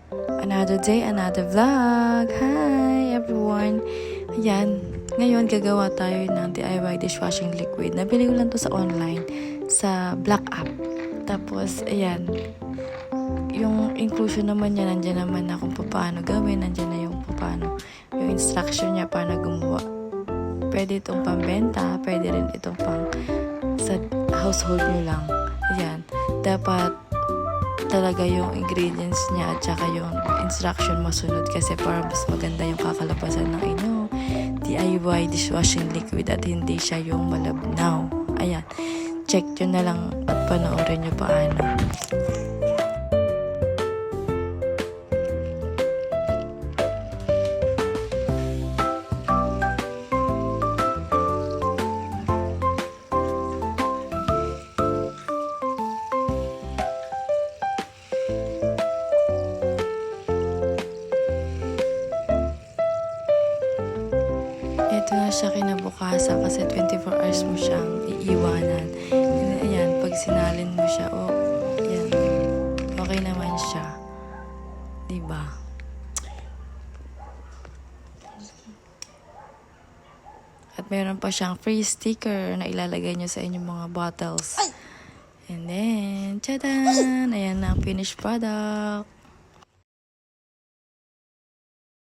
Another day, another vlog. Hi everyone. Ayan, ngayon gagawa tayo ng DIY dishwashing liquid. Nabili ko lang to sa online, sa Black App. Tapos, ayan, yung inclusion naman niya, nandiyan naman na kung paano gawin, nandiyan na yung paano, yung instruction niya paano gumawa. Pwede itong pambenta, pwede rin itong pang sa household nyo lang. Ayan, dapat talaga yung ingredients niya at saka yung instruction masunod kasi para mas maganda yung kakalabasan ng inyong DIY dishwashing liquid at hindi siya yung malabnaw. Ayan, check nyo na lang at panoorin nyo paano. Ito na siya kinabukasan kasi 24 hours mo siyang iiwanan. And ayan, pag sinalin mo siya, oh, ayan, okay naman siya. Diba? At meron pa siyang free sticker na ilalagay nyo sa inyong mga bottles. And then, tadaan! Ayan na ang finished product.